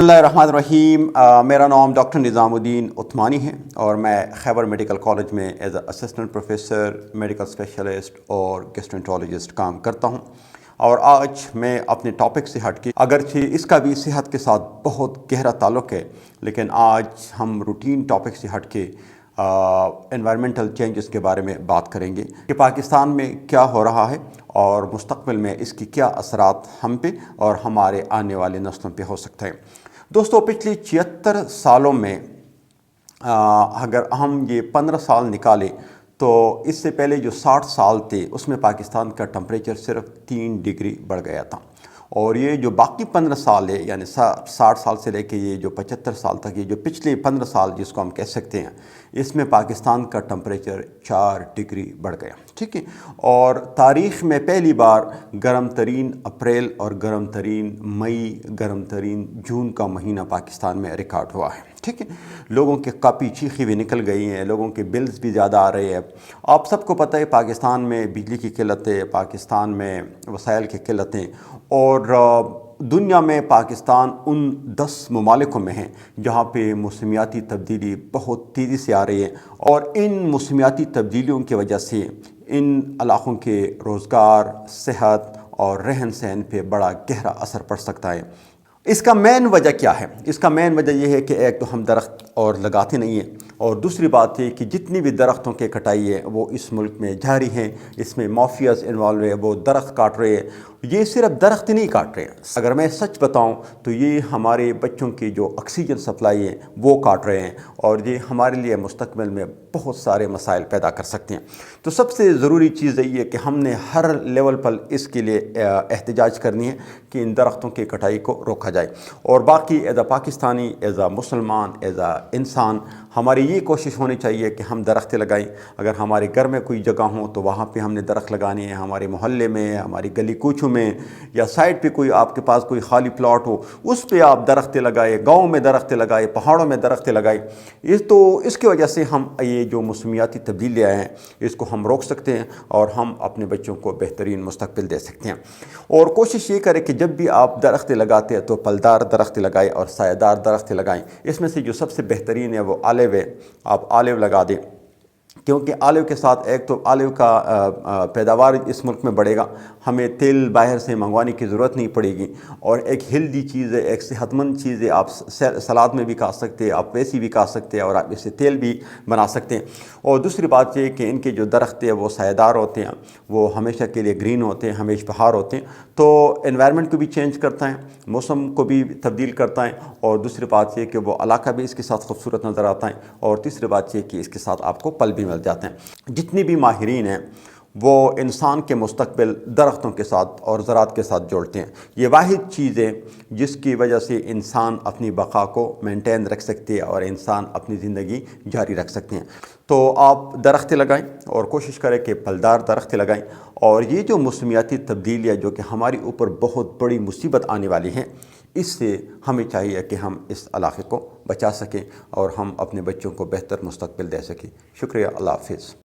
बिस्मिल्लाहिर्रहमानिर्रहीम। मेरा नाम डॉक्टर निज़ामुद्दीन उस्मानी है और मैं खैबर मेडिकल कॉलेज में as assistant professor, medical specialist और गैस्ट्रोएंटरोलॉजिस्ट काम करता हूं। और आज मैं अपने टॉपिक से हट के, अगरचे इसका भी सेहत के साथ बहुत गहरा ताल्लुक़ है, लेकिन आज हम रूटीन टॉपिक से हट के एनवायरमेंटल चेंजेस के बारे में बात करेंगे कि पाकिस्तान में क्या हो रहा है और मुस्तक़बिल में इसकी क्या असरात हम पे और हमारे आने वाले नस्लों पे हो सकते हैं। दोस्तों, पिछले 76 सालों में अगर हम ये 15 साल निकालें तो इससे पहले जो 60 साल थे उसमें पाकिस्तान का टेम्परेचर सिर्फ 3 डिग्री बढ़ गया था। और ये जो बाकी 15 साल है, यानी 60 साल से लेके ये जो 75 साल तक, ये जो पिछले 15 साल जिसको हम कह सकते हैं, इसमें पाकिस्तान का टेम्परेचर 4 डिग्री बढ़ गया। ठीक है। और तारीख़ में पहली बार गर्म तरीन अप्रैल और गर्म तरीन मई, गर्म तरीन जून का महीना पाकिस्तान में रिकॉर्ड हुआ है। ठीक है। लोगों के काफ़ी चीखें भी निकल गई हैं, लोगों के बिल्स भी ज़्यादा आ रहे हैं। आप सबको पता है पाकिस्तान में बिजली की किल्लत है, पाकिस्तान में वसाइल की किल्लत हैं, और दुनिया में पाकिस्तान उन 10 ममालिकों में है जहाँ पे मौसमियाती तब्दीली बहुत तेज़ी से आ रही है। और इन मौसमियाती तब्दीलियों की वजह से इन इलाक़ों के रोज़गार, सेहत और रहन सहन पे बड़ा गहरा असर पड़ सकता है। इसका मेन वजह क्या है? इसका मेन वजह यह है कि एक तो हम दरख्त और लगाते नहीं हैं, और दूसरी बात है कि जितनी भी दरख्तों की कटाई है वो इस मुल्क में जारी हैं। इसमें माफियाज इन्वॉल्व है, वो दरख्त काट रहे हैं। ये सिर्फ दरख्त ही नहीं काट रहे हैं, अगर मैं सच बताऊं तो ये हमारे बच्चों की जो ऑक्सीजन सप्लाई है वो काट रहे हैं, और ये हमारे लिए मुस्तकबिल में बहुत सारे मसाइल पैदा कर सकते हैं। तो सबसे ज़रूरी चीज़ ये है कि हमने हर लेवल पर इसके लिए एहतजाज करनी है कि इन दरख्तों की कटाई को रोका जाए। और बाकी एज आ पाकिस्तानी, एज आ मुसलमान, एज आ इंसान, हमारी ये कोशिश होनी चाहिए कि हम दरख्त लगाएं। अगर हमारे घर में कोई जगह हो तो वहाँ पे हमने दरख्त लगाने हैं। हमारे मोहल्ले में, हमारी गली कूचों में, या साइड पे कोई आपके पास कोई खाली प्लॉट हो उस पे आप दरख्त लगाए, गाँव में दरख्त लगाए, पहाड़ों में दरख्त लगाए। इसकी वजह से हम ये जो मौसमियाती तब्दीलियाँ हैं इसको हम रोक सकते हैं और हम अपने बच्चों को बेहतरीन मुस्तकबिल दे सकते हैं। और कोशिश ये करें कि जब भी आप दरख्त लगाते हैं तो फलदार दरख्त लगाएं और सायादार दरख्त लगाएं। इसमें से जो सबसे बेहतरीन है वो आलिव है। आप आलिव लगा दें, क्योंकि आलिव के साथ एक तो आलिव का पैदावार इस मुल्क में बढ़ेगा, हमें तेल बाहर से मंगवाने की ज़रूरत नहीं पड़ेगी, और एक हेल्दी चीज़ है, एक सेहतमंद चीज़ है। आप सलाद में भी खा सकते हैं, आप वैसी भी खा सकते हैं, और आप इससे तेल भी बना सकते हैं। और दूसरी बात ये कि इनके जो दरख्त है वो सायेदार होते हैं, वो हमेशा के लिए ग्रीन होते हैं, हमेशा बहार होते हैं। तो एनवायरनमेंट को भी चेंज करता है, मौसम को भी तब्दील करता है, और दूसरी बात ये कि वो इलाका भी इसके साथ खूबसूरत नज़र आता है, और तीसरी बात ये कि इसके साथ आपको पल भी मिल जाते हैं। जितनी भी माहिरीन हैं वो इंसान के मुस्तकबिल दरख्तों के साथ और ज़राअत के साथ जोड़ते हैं। ये वाहिद चीज़ है जिसकी वजह से इंसान अपनी बका को मेंटेन रख सकते हैं और इंसान अपनी ज़िंदगी जारी रख सकते हैं। तो आप दरख्त लगाएं और कोशिश करें कि फलदार दरख्त लगाएं। और ये जो मौसमियाती तब्दीलियाँ जो कि हमारे ऊपर बहुत बड़ी मुसीबत आने वाली हैं, इससे हमें चाहिए कि हम इस इलाक़े को बचा सकें और हम अपने बच्चों को बेहतर मुस्तकबिल दे सकें। शुक्रिया। अल्लाह हाफ़िज़।